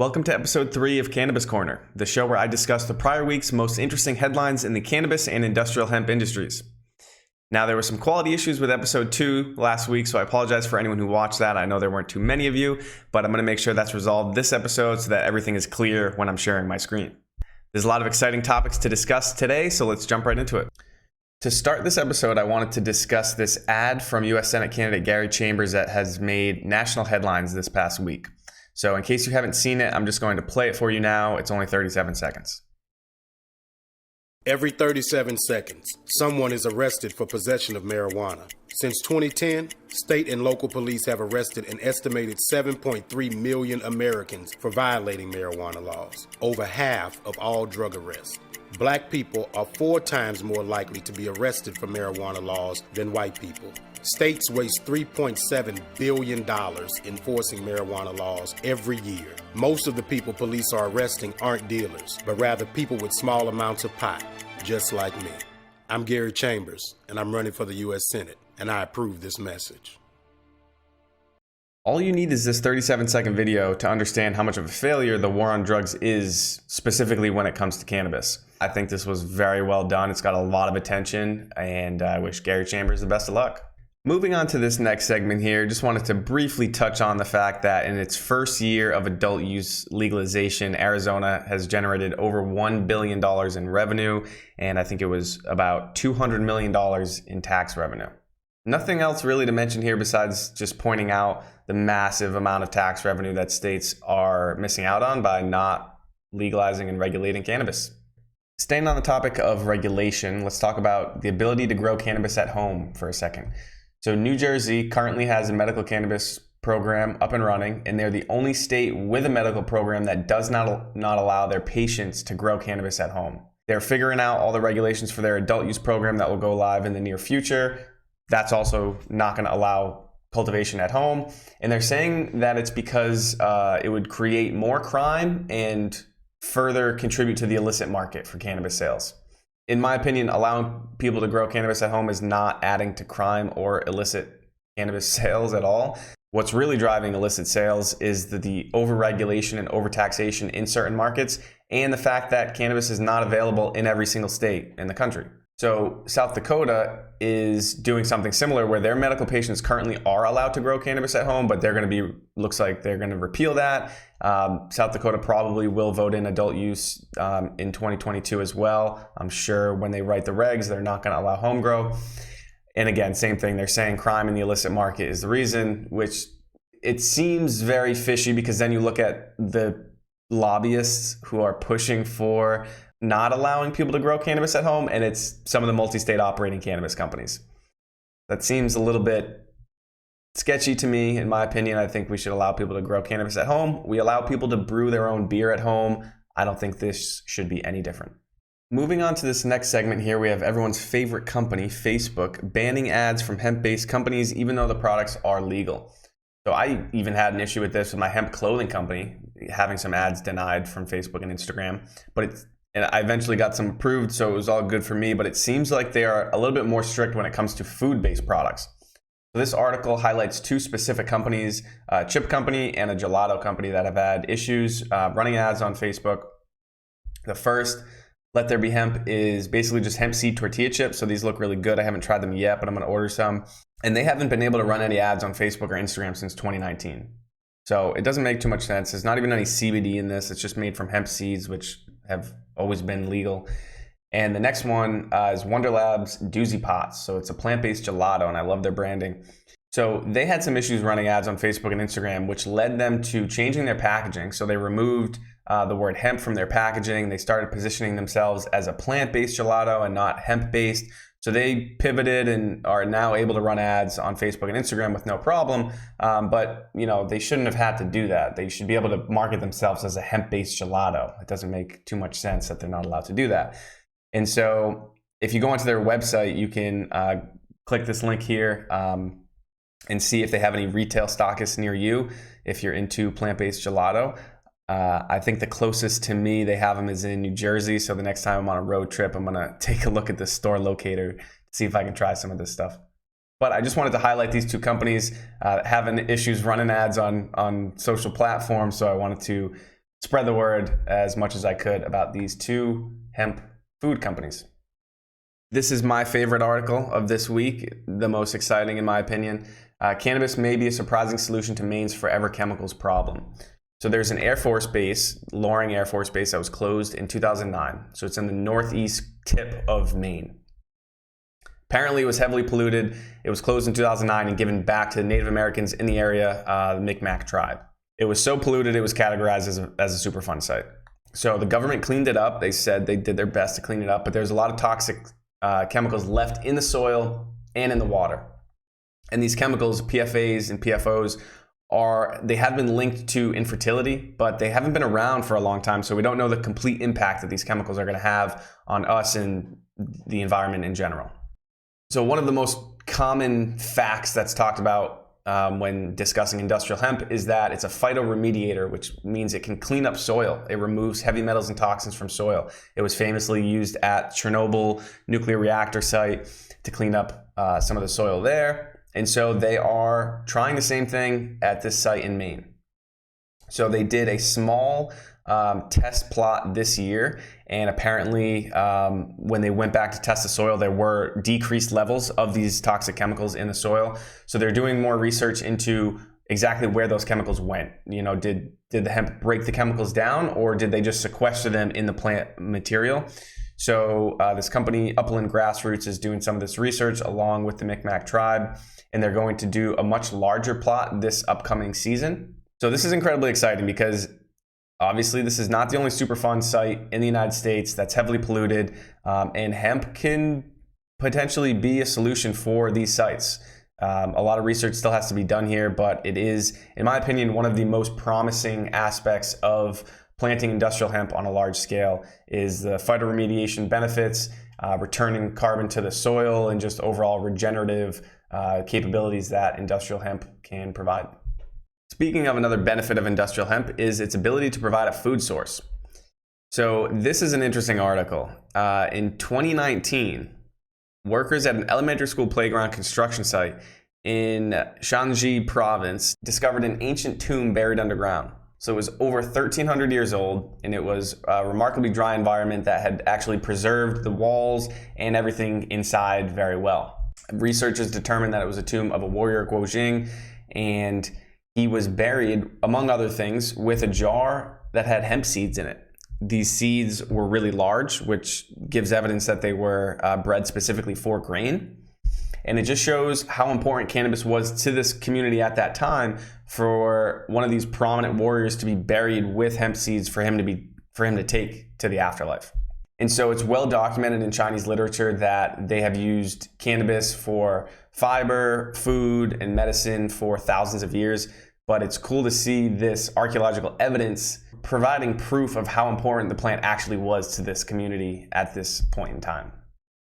Welcome to episode 3 of Cannabis Corner, the show where I discuss the prior week's most interesting headlines in the cannabis and industrial hemp industries. Now, there were some quality issues with episode 2 last week, so I apologize for anyone who watched that. I know there weren't too many of you, but I'm going to make sure that's resolved this episode so that everything is clear when I'm sharing my screen. There's a lot of exciting topics to discuss today, so let's jump right into it. To start this episode, I wanted to discuss this ad from U.S. Senate candidate Gary Chambers that has made national headlines this past week. So in case you haven't seen it, I'm just going to play it for you now. It's only 37 seconds. Every 37 seconds, someone is arrested for possession of marijuana. Since 2010, state and local police have arrested an estimated 7.3 million Americans for violating marijuana laws, over half of all drug arrests. Black people are 4 times more likely to be arrested for marijuana laws than white people. States waste $3.7 billion enforcing marijuana laws every year. Most of the people police are arresting aren't dealers, but rather people with small amounts of pot, just like me. I'm Gary Chambers, and I'm running for the U.S. Senate, and I approve this message. All you need is this 37-second video to understand how much of a failure the war on drugs is, specifically when it comes to cannabis. I think this was very well done. It's got a lot of attention, and I wish Gary Chambers the best of luck. Moving on to this next segment here, just wanted to briefly touch on the fact that in its first year of adult use legalization, Arizona has generated over $1 billion in revenue, and I think it was about $200 million in tax revenue. Nothing else really to mention here besides just pointing out the massive amount of tax revenue that states are missing out on by not legalizing and regulating cannabis. Staying on the topic of regulation, let's talk about the ability to grow cannabis at home for a second. So New Jersey currently has a medical cannabis program up and running, and they're the only state with a medical program that does not allow their patients to grow cannabis at home. They're figuring out all the regulations for their adult use program that will go live in the near future. That's also not going to allow cultivation at home. And they're saying that it's because it would create more crime and further contribute to the illicit market for cannabis sales. In my opinion, allowing people to grow cannabis at home is not adding to crime or illicit cannabis sales at all. What's really driving illicit sales is the overregulation and overtaxation in certain markets, and the fact that cannabis is not available in every single state in the country. So South Dakota is doing something similar where their medical patients currently are allowed to grow cannabis at home, but looks like they're going to repeal that. South Dakota probably will vote in adult use in 2022 as well. I'm sure when they write the regs, they're not going to allow home grow. And again, same thing. They're saying crime in the illicit market is the reason, which it seems very fishy because then you look at the lobbyists who are pushing for not allowing people to grow cannabis at home, and it's some of the multi-state operating cannabis companies. That seems a little bit sketchy to me, in my opinion. I think we should allow people to grow cannabis at home. We allow people to brew their own beer at home. I don't think this should be any different. Moving on to this next segment here, we have everyone's favorite company, Facebook, banning ads from hemp-based companies even though the products are legal. So I even had an issue with this with my hemp clothing company, having some ads denied from Facebook and Instagram, and I eventually got some approved, so it was all good for me, but it seems like they are a little bit more strict when it comes to food-based products. So this article highlights 2 specific companies, a chip company and a gelato company that have had issues running ads on Facebook. The first, Let There Be Hemp, is basically just hemp seed tortilla chips, so these look really good. I haven't tried them yet, but I'm going to order some. And they haven't been able to run any ads on Facebook or Instagram since 2019. So it doesn't make too much sense. There's not even any CBD in this. It's just made from hemp seeds, which have always been legal. And the next one is Wonder Labs Doozy Pots. So it's a plant-based gelato, and I love their branding. So they had some issues running ads on Facebook and Instagram, which led them to changing their packaging. So they removed the word hemp from their packaging. They started positioning themselves as a plant-based gelato and not hemp-based. So they pivoted and are now able to run ads on Facebook and Instagram with no problem. But they shouldn't have had to do that. They should be able to market themselves as a hemp-based gelato. It doesn't make too much sense that they're not allowed to do that. And so if you go onto their website, you can click this link here and see if they have any retail stockists near you if you're into plant-based gelato. I think the closest to me they have them is in New Jersey. So the next time I'm on a road trip, I'm going to take a look at the store locator, see if I can try some of this stuff. But I just wanted to highlight these 2 companies having issues running ads on social platforms. So I wanted to spread the word as much as I could about these two hemp food companies. This is my favorite article of this week, the most exciting in my opinion. Cannabis may be a surprising solution to Maine's forever chemicals problem. So there's an Air Force base, Loring Air Force Base, that was closed in 2009. So it's in the northeast tip of Maine. Apparently it was heavily polluted. It was closed in 2009 and given back to the Native Americans in the area, the Micmac tribe. It was so polluted it was categorized as a Superfund site. So the government cleaned it up. They said they did their best to clean it up, but there's a lot of toxic chemicals left in the soil and in the water. And these chemicals, PFAs and PFOs, they have been linked to infertility, but they haven't been around for a long time, so we don't know the complete impact that these chemicals are going to have on us and the environment in general. So one of the most common facts that's talked about when discussing industrial hemp is that it's a phytoremediator, which means it can clean up soil. It removes heavy metals and toxins from soil. It was famously used at Chernobyl nuclear reactor site to clean up some of the soil there. And so they are trying the same thing at this site in Maine. So they did a small test plot this year, and apparently when they went back to test the soil, there were decreased levels of these toxic chemicals in the soil. So they're doing more research into exactly where those chemicals went. You know, did the hemp break the chemicals down, or did they just sequester them in the plant material? So this company, Upland Grassroots, is doing some of this research along with the Micmac tribe, and they're going to do a much larger plot this upcoming season. So this is incredibly exciting because obviously this is not the only Superfund site in the United States that's heavily polluted, and hemp can potentially be a solution for these sites. A lot of research still has to be done here, but it is, in my opinion, one of the most promising aspects of planting industrial hemp on a large scale is the phytoremediation benefits, returning carbon to the soil, and just overall regenerative capabilities that industrial hemp can provide. Speaking of another benefit of industrial hemp is its ability to provide a food source. So this is an interesting article. In 2019, workers at an elementary school playground construction site in Shanxi province discovered an ancient tomb buried underground. So it was over 1,300 years old, and it was a remarkably dry environment that had actually preserved the walls and everything inside very well. Researchers determined that it was a tomb of a warrior Guojing, and he was buried, among other things, with a jar that had hemp seeds in it. These seeds were really large, which gives evidence that they were bred specifically for grain. And it just shows how important cannabis was to this community at that time for one of these prominent warriors to be buried with hemp seeds for him to take to the afterlife. And so it's well documented in Chinese literature that they have used cannabis for fiber, food, and medicine for thousands of years. But it's cool to see this archaeological evidence providing proof of how important the plant actually was to this community at this point in time.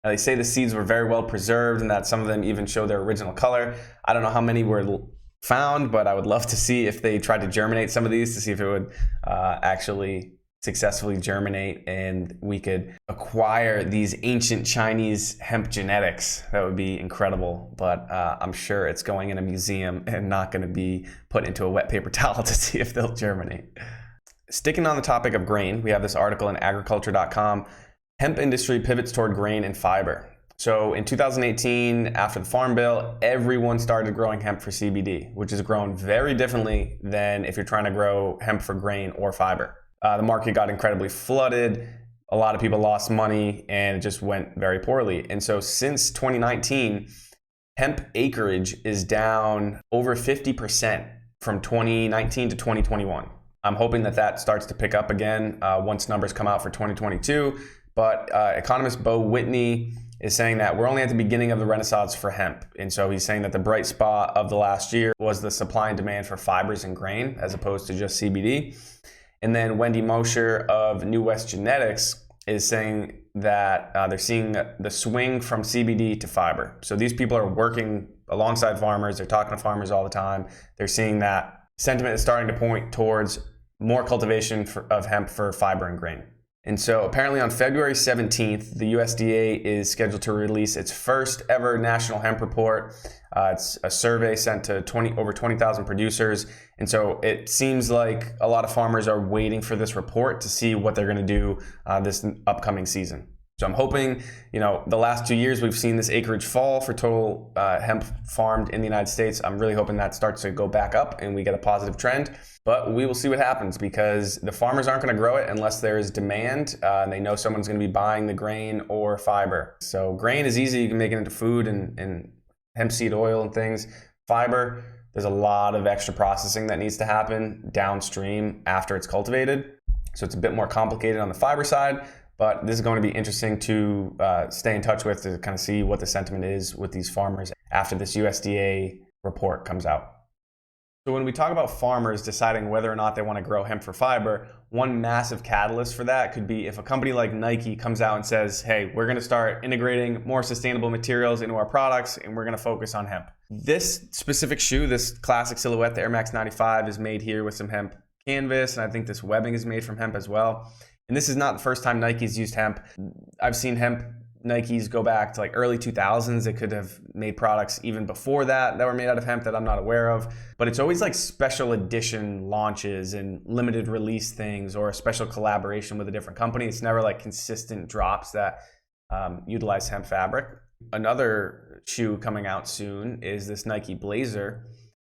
Now, they say the seeds were very well preserved and that some of them even show their original color. I don't know how many were found, but I would love to see if they tried to germinate some of these to see if it would actually successfully germinate and we could acquire these ancient Chinese hemp genetics. That would be incredible, but I'm sure it's going in a museum and not going to be put into a wet paper towel to see if they'll germinate. Sticking on the topic of grain, we have this article in agriculture.com. Hemp industry pivots toward grain and fiber. So in 2018, after the Farm Bill, everyone started growing hemp for CBD, which is grown very differently than if you're trying to grow hemp for grain or fiber. The market got incredibly flooded. A lot of people lost money and it just went very poorly. And so since 2019, hemp acreage is down over 50% from 2019 to 2021. I'm hoping that starts to pick up again once numbers come out for 2022. But economist Bo Whitney is saying that we're only at the beginning of the renaissance for hemp. And so he's saying that the bright spot of the last year was the supply and demand for fibers and grain as opposed to just CBD. And then Wendy Mosher of New West Genetics is saying that they're seeing the swing from CBD to fiber. So these people are working alongside farmers. They're talking to farmers all the time. They're seeing that sentiment is starting to point towards more cultivation of hemp for fiber and grain. And so apparently on February 17th, the USDA is scheduled to release its first ever national hemp report. It's a survey sent to over 20,000 producers. And so it seems like a lot of farmers are waiting for this report to see what they're going to do this upcoming season. So I'm hoping, the last 2 years we've seen this acreage fall for total hemp farmed in the United States. I'm really hoping that starts to go back up and we get a positive trend. But we will see what happens, because the farmers aren't going to grow it unless there is demand and they know someone's going to be buying the grain or fiber. So grain is easy. You can make it into food and hemp seed oil and things. Fiber, there's a lot of extra processing that needs to happen downstream after it's cultivated. So it's a bit more complicated on the fiber side. But this is going to be interesting to stay in touch with, to kind of see what the sentiment is with these farmers after this USDA report comes out. So when we talk about farmers deciding whether or not they want to grow hemp for fiber, one massive catalyst for that could be if a company like Nike comes out and says, hey, we're going to start integrating more sustainable materials into our products and we're going to focus on hemp. This specific shoe, this classic silhouette, the Air Max 95, is made here with some hemp canvas, and I think this webbing is made from hemp as well. And this is not the first time Nike's used hemp. I've seen hemp Nikes go back to like early 2000s. They could have made products even before that were made out of hemp that I'm not aware of. But it's always like special edition launches and limited release things, or a special collaboration with a different company. It's never like consistent drops that utilize hemp fabric. Another shoe coming out soon is this Nike Blazer.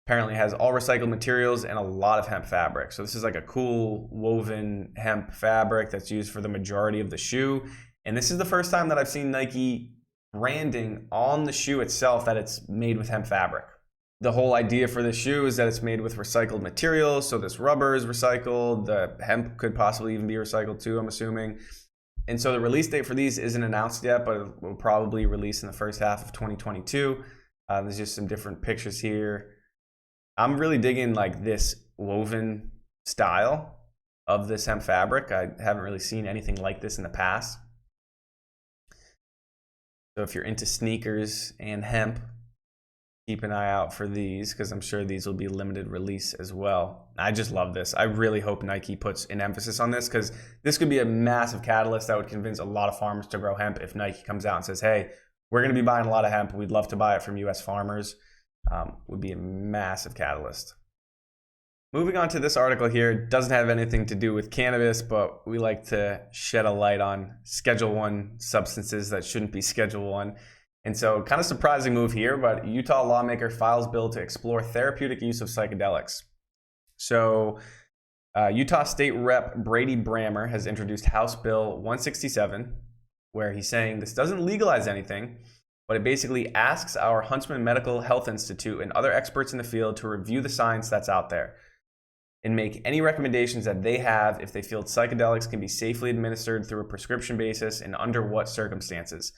Apparently has all recycled materials and a lot of hemp fabric. So this is like a cool woven hemp fabric that's used for the majority of the shoe. And this is the first time that I've seen Nike branding on the shoe itself that it's made with hemp fabric. The whole idea for this shoe is that it's made with recycled materials. So this rubber is recycled. The hemp could possibly even be recycled too, I'm assuming. And so the release date for these isn't announced yet, but it will probably release in the first half of 2022. There's just some different pictures here. I'm really digging like this woven style of this hemp fabric. I haven't really seen anything like this in the past. So if you're into sneakers and hemp, keep an eye out for these, because I'm sure these will be limited release as well. I just love this. I really hope Nike puts an emphasis on this, because this could be a massive catalyst that would convince a lot of farmers to grow hemp if Nike comes out and says, hey, we're going to be buying a lot of hemp. We'd love to buy it from U.S. farmers. Would be a massive catalyst. Moving on to this article here, doesn't have anything to do with cannabis, but we like to shed a light on Schedule 1 substances that shouldn't be Schedule 1. And so kind of surprising move here, but Utah lawmaker files bill to explore therapeutic use of psychedelics. So Utah State Rep Brady Brammer has introduced House Bill 167, where he's saying this doesn't legalize anything, but it basically asks our Huntsman Medical Health Institute and other experts in the field to review the science that's out there and make any recommendations that they have if they feel psychedelics can be safely administered through a prescription basis and under what circumstances.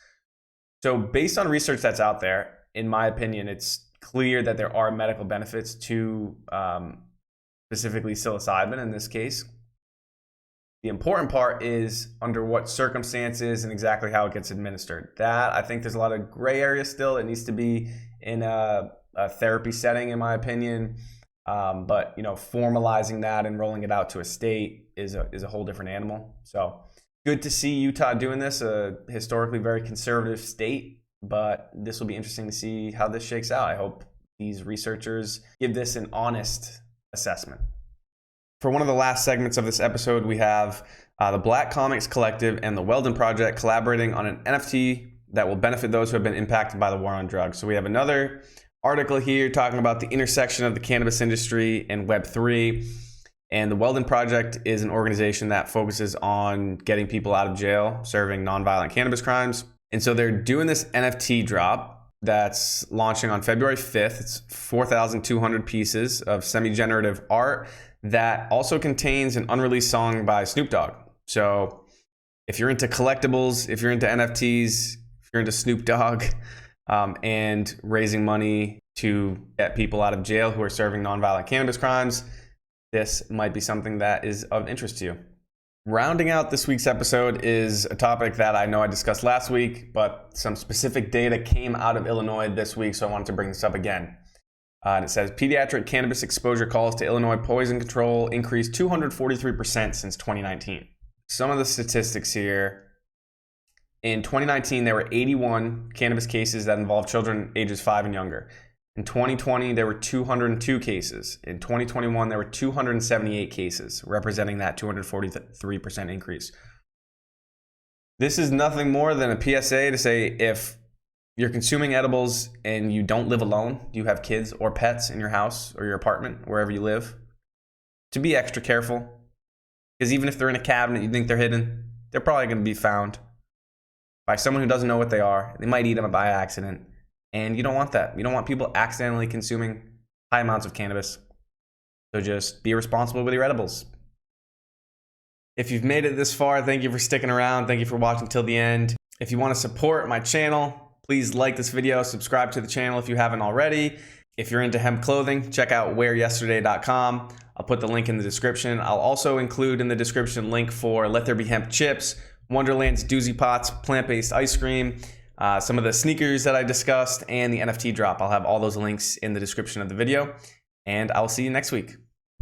So based on research that's out there, in my opinion, it's clear that there are medical benefits to specifically psilocybin in this case. The important part is under what circumstances and exactly how it gets administered. That, I think there's a lot of gray area still. It needs to be in a therapy setting, in my opinion. But formalizing that and rolling it out to a state is a whole different animal. So good to see Utah doing this, a historically very conservative state, but this will be interesting to see how this shakes out. I hope these researchers give this an honest assessment. For one of the last segments of this episode, we have the Black Comics Collective and the Welding Project collaborating on an NFT that will benefit those who have been impacted by the war on drugs. So we have another article here talking about the intersection of the cannabis industry and Web3. And the Welding Project is an organization that focuses on getting people out of jail, serving nonviolent cannabis crimes. And so they're doing this NFT drop that's launching on February 5th. It's 4,200 pieces of semi-generative art that also contains an unreleased song by Snoop Dogg. So if you're into collectibles, if you're into NFTs, if you're into Snoop Dogg, and raising money to get people out of jail who are serving nonviolent cannabis crimes, this might be something that is of interest to you. Rounding out this week's episode is a topic that I know I discussed last week, but some specific data came out of Illinois this week, so I wanted to bring this up again. And it says pediatric cannabis exposure calls to Illinois poison control increased 243% since 2019. some of the statistics here. In 2019, there were 81 cannabis cases that involved children ages 5 and younger. In 2020, there were 202 cases. In 2021, there were 278 cases, representing that 243% increase. This is nothing more than a PSA to say if you're consuming edibles and you don't live alone, you have kids or pets in your house or your apartment, wherever you live, to be extra careful. Because even if they're in a cabinet, you think they're hidden, they're probably going to be found by someone who doesn't know what they are. They might eat them by accident. And you don't want that. You don't want people accidentally consuming high amounts of cannabis. So just be responsible with your edibles. If you've made it this far, thank you for sticking around. Thank you for watching till the end. If you want to support my channel, please like this video, subscribe to the channel if you haven't already. If you're into hemp clothing, check out wearyesterday.com. I'll put the link in the description. I'll also include in the description link for Let There Be Hemp chips, Wonderland's doozy pots, plant-based ice cream, some of the sneakers that I discussed, and the NFT drop. I'll have all those links in the description of the video, and I'll see you next week.